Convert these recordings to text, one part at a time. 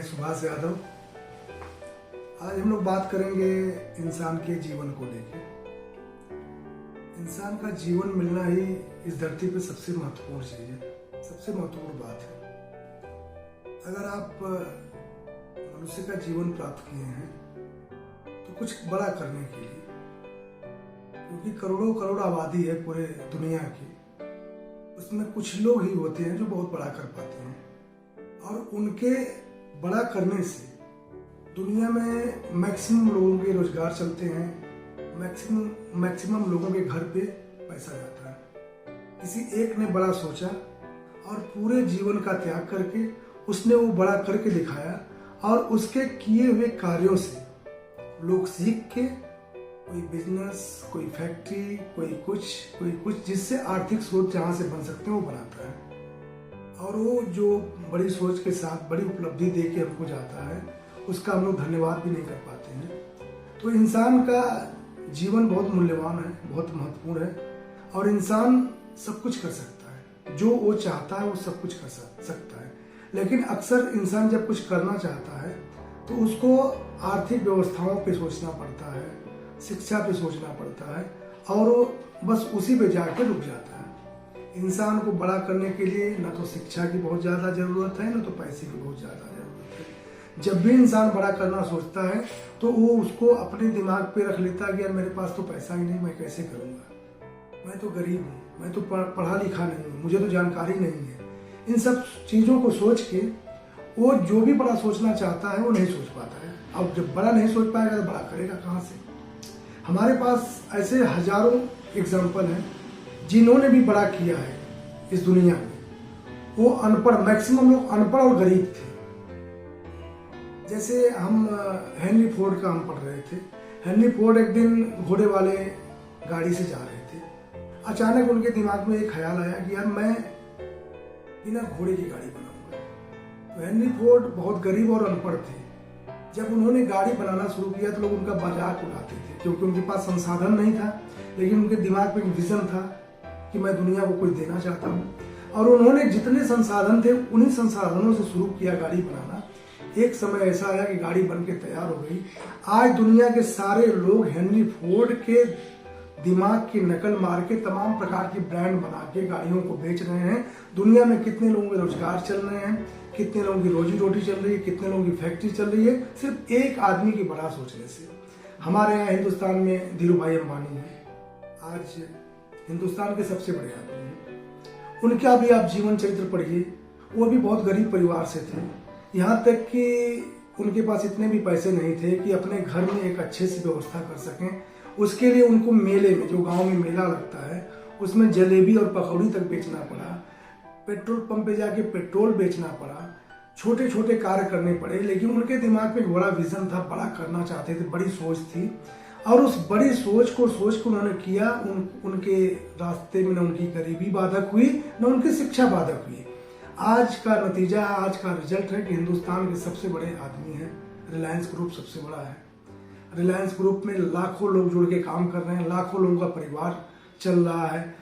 सुभाष यादव। आज हम लोग बात करेंगे इंसान के जीवन को लेकर। इंसान का जीवन मिलना ही इस धरती पे सबसे महत्वपूर्ण चीज है, सबसे महत्वपूर्ण बात है। अगर आप मनुष्य का जीवन प्राप्त किए हैं तो कुछ बड़ा करने के लिए, क्योंकि करोड़ों करोड़ आबादी है पूरे दुनिया की, उसमें कुछ लोग ही होते हैं जो बहुत बड़ा कर पाते हैं, और उनके बड़ा करने से दुनिया में मैक्सिमम लोगों के रोजगार चलते हैं, मैक्सिमम लोगों के घर पे पैसा जाता है। किसी एक ने बड़ा सोचा और पूरे जीवन का त्याग करके उसने वो बड़ा करके दिखाया, और उसके किए हुए कार्यों से लोग सीख के कोई बिजनेस, कोई फैक्ट्री, कोई कुछ जिससे आर्थिक स्रोत जहाँ से बन सकते हैं वो बनाता है। और वो जो बड़ी सोच के साथ बड़ी उपलब्धि दे के हमको जाता है, उसका हम लोग धन्यवाद भी नहीं कर पाते हैं। तो इंसान का जीवन बहुत मूल्यवान है, बहुत महत्वपूर्ण है, और इंसान सब कुछ कर सकता है। जो वो चाहता है वो सब कुछ कर सकता है। लेकिन अक्सर इंसान जब कुछ करना चाहता है तो उसको आर्थिक व्यवस्थाओं पे सोचना पड़ता है, शिक्षा पे सोचना पड़ता है, और वो बस उसी पे जाकर रुक जाता है। इंसान को बड़ा करने के लिए ना तो शिक्षा की बहुत ज़्यादा ज़रूरत है, ना तो पैसे की बहुत ज़्यादा ज़रूरत है। जब भी इंसान बड़ा करना सोचता है तो वो उसको अपने दिमाग पे रख लेता है कि यार मेरे पास तो पैसा ही नहीं, मैं कैसे करूँगा, मैं तो गरीब हूँ, मैं तो पढ़ा लिखा नहीं हूँ, मुझे तो जानकारी नहीं है। इन सब चीज़ों को सोच के वो जो भी बड़ा सोचना चाहता है वो नहीं सोच पाता है। अब जब बड़ा नहीं सोच पाएगा तो बड़ा करेगा कहाँ से? हमारे पास ऐसे हजारों एग्जाम्पल हैं जिन्होंने भी बड़ा किया है इस दुनिया में। वो अनपढ़, मैक्सिमम लोग अनपढ़ और गरीब थे। जैसे हम हेनरी फोर्ड का हम पढ़ रहे थे। हेनरी फोर्ड एक दिन घोड़े वाले गाड़ी से जा रहे थे। अचानक उनके दिमाग में एक ख्याल आया कि यार मैं बिना घोड़े की गाड़ी बनाऊंगा। तो हेनरी फोर्ड बहुत गरीब और अनपढ़ थे। जब उन्होंने गाड़ी बनाना शुरू किया तो लोग उनका मजाक उड़ाते थे, क्योंकि उनके पास संसाधन नहीं था, लेकिन उनके दिमाग में एक विजन था कि मैं दुनिया को कुछ देना चाहता हूँ। और उन्होंने जितने संसाधन थे उन्हीं संसाधनों से शुरू किया गाड़ी बनाना। एक समय ऐसा आया कि गाड़ी बन के तैयार हो गई। आज दुनिया के सारे लोग हेनरी फोर्ड के दिमाग की नकल मार के तमाम प्रकार की ब्रांड बना के गाड़ियों को बेच रहे हैं। दुनिया में कितने लोगों के रोजगार चल रहे हैं, कितने लोगों की रोजी रोटी चल रही है, कितने लोगों की फैक्ट्री चल रही है, सिर्फ एक आदमी की बड़ा सोचने से। हमारे यहाँ हिंदुस्तान में धीरू भाई अंबानी है, आज हिंदुस्तान के सबसे बड़े आदमी हैं। उनका भी आप जीवन चरित्र पढ़िए, वो भी बहुत गरीब परिवार से थे। यहाँ तक कि उनके पास इतने भी पैसे नहीं थे कि अपने घर में एक अच्छे से व्यवस्था कर सकें। उसके लिए उनको मेले में, जो गांव में मेला लगता है, उसमें जलेबी और पकौड़ी तक बेचना पड़ा, पेट्रोल पंप पे जाके पेट्रोल बेचना पड़ा, छोटे छोटे कार्य करने पड़े। लेकिन उनके दिमाग में एक बड़ा विजन था, बड़ा करना चाहते थे, बड़ी सोच थी, और उस बड़ी सोच को उन्होंने किया। उनके रास्ते में न उनकी गरीबी बाधक हुई, न उनकी शिक्षा बाधक हुई। आज का नतीजा, आज का रिजल्ट है कि हिंदुस्तान के सबसे बड़े आदमी हैं। रिलायंस ग्रुप सबसे बड़ा है। रिलायंस ग्रुप में लाखों लोग जुड़ के काम कर रहे हैं, लाखों लोगों का परिवार चल रहा है।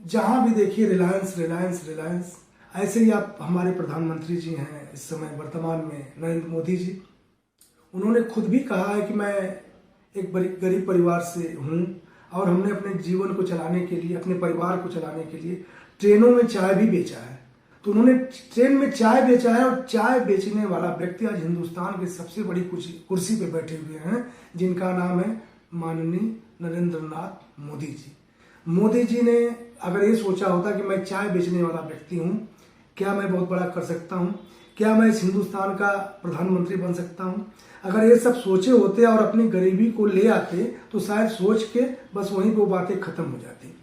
जहां भी देखिए रिलायंस रिलायंस रिलायंस। ऐसे ही आप हमारे प्रधानमंत्री जी हैं इस समय वर्तमान में, नरेंद्र मोदी जी, उन्होंने खुद भी कहा है कि मैं एक गरीब परिवार से हूँ, और हमने अपने जीवन को चलाने के लिए, अपने परिवार को चलाने के लिए ट्रेनों में चाय भी बेचा है। तो उन्होंने ट्रेन में चाय बेचा है, और चाय बेचने वाला व्यक्ति आज हिंदुस्तान के सबसे बड़ी कुर्सी पे बैठे हुए हैं, जिनका नाम है माननीय नरेंद्र नाथ मोदी जी। मोदी जी ने अगर ये सोचा होता कि मैं चाय बेचने वाला व्यक्ति हूँ, क्या मैं बहुत बड़ा कर सकता हूँ, क्या मैं इस हिंदुस्तान का प्रधानमंत्री बन सकता हूँ, अगर ये सब सोचे होते और अपनी गरीबी को ले आते तो शायद सोच के बस वहीं पे वो बातें खत्म हो जाती।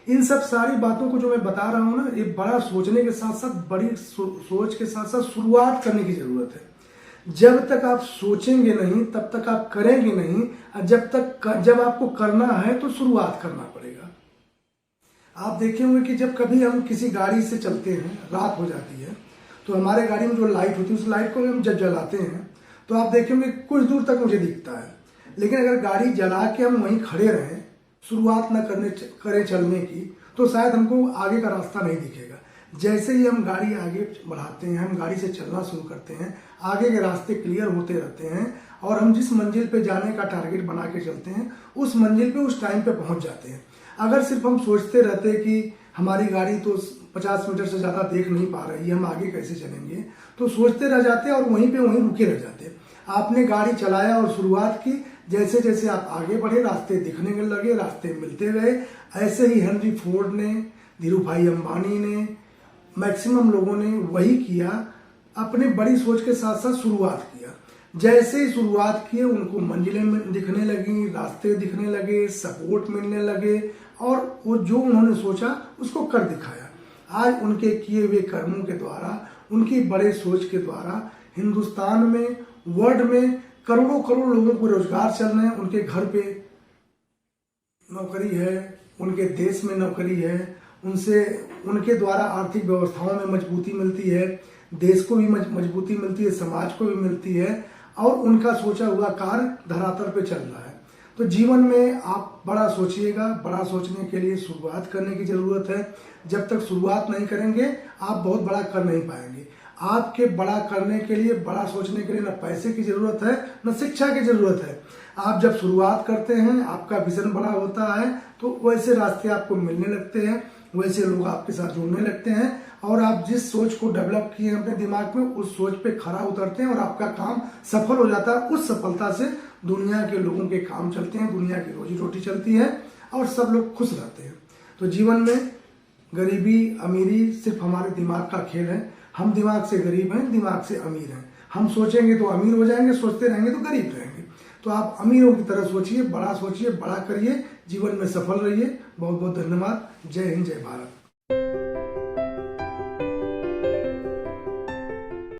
इन सब सारी बातों को जो मैं बता रहा हूँ ना, ये बड़ा सोचने के साथ साथ, बड़ी सोच के साथ साथ शुरुआत करने की जरूरत है। जब तक आप सोचेंगे नहीं तब तक आप करेंगे नहीं, और जब आपको करना है तो शुरुआत करना पड़ेगा। आप देखे होंगे कि जब कभी हम किसी गाड़ी से चलते हैं, रात हो जाती है, तो हमारे गाड़ी में जो लाइट होती है उस लाइट को हम जब जलाते हैं तो आप देखेंगे कुछ दूर तक मुझे दिखता है। लेकिन अगर गाड़ी जला के हम वहीं खड़े रहें, शुरुआत न करें चलने की, तो शायद हमको आगे का रास्ता नहीं दिखेगा। जैसे ही हम गाड़ी आगे बढ़ाते हैं, हम गाड़ी से चलना शुरू करते हैं, आगे के रास्ते क्लियर होते रहते हैं और हम जिस मंजिल पे जाने का टारगेट बना के चलते हैं उस मंजिल पे उस टाइम पे पहुंच जाते हैं। अगर सिर्फ हम सोचते रहते कि हमारी गाड़ी तो 50 मीटर से ज़्यादा देख नहीं पा रही है, हम आगे कैसे चलेंगे, तो सोचते रह जाते और वहीं पे वहीं रुके रह जाते। आपने गाड़ी चलाया और शुरुआत की, जैसे जैसे आप आगे बढ़े रास्ते दिखने लगे, रास्ते मिलते गए। ऐसे ही हेनरी फोर्ड ने, धीरू भाई अंबानी ने, मैक्सिमम लोगों ने वही किया, अपने बड़ी सोच के साथ साथ शुरुआत किया। जैसे ही शुरुआत किए उनको मंजिलें दिखने लगी, रास्ते दिखने लगे, सपोर्ट मिलने लगे और वो जो उन्होंने सोचा उसको कर दिखाया। आज उनके किए हुए कर्मों के द्वारा, उनकी बड़े सोच के द्वारा हिंदुस्तान में, वर्ल्ड में करोड़ों करोड़ लोगों को रोजगार चल रहे हैं। उनके घर पे नौकरी है, उनके देश में नौकरी है, उनके द्वारा आर्थिक व्यवस्थाओं में मजबूती मिलती है, देश को भी मजबूती मिलती है, समाज को भी मिलती है और उनका सोचा हुआ कार्य धरातल पे चल रहा है। तो जीवन में आप बड़ा सोचिएगा। बड़ा सोचने के लिए शुरुआत करने की जरूरत है। जब तक शुरुआत नहीं करेंगे आप बहुत बड़ा कर नहीं पाएंगे। आपके बड़ा करने के लिए, बड़ा सोचने के लिए न पैसे की जरूरत है न शिक्षा की जरूरत है। आप जब शुरुआत करते हैं, आपका विजन बड़ा होता है तो वैसे रास्ते आपको मिलने लगते हैं, वैसे लोग आपके साथ जुड़ने लगते हैं और आप जिस सोच को डेवलप किए हैं अपने दिमाग में, उस सोच पे खरा उतरते हैं और आपका काम सफल हो जाता है। उस सफलता से दुनिया के लोगों के काम चलते हैं, दुनिया की रोजी रोटी चलती है और सब लोग खुश रहते हैं। तो जीवन में गरीबी अमीरी सिर्फ हमारे दिमाग का खेल है। हम दिमाग से गरीब हैं, दिमाग से अमीर हैं। हम सोचेंगे तो अमीर हो जाएंगे, सोचते रहेंगे तो गरीब रहेंगे। तो आप अमीरों की तरह सोचिए, बड़ा बड़ा करिए, जीवन में सफल रहिए। बहुत बहुत धन्यवाद। जय हिंद, जय भारत।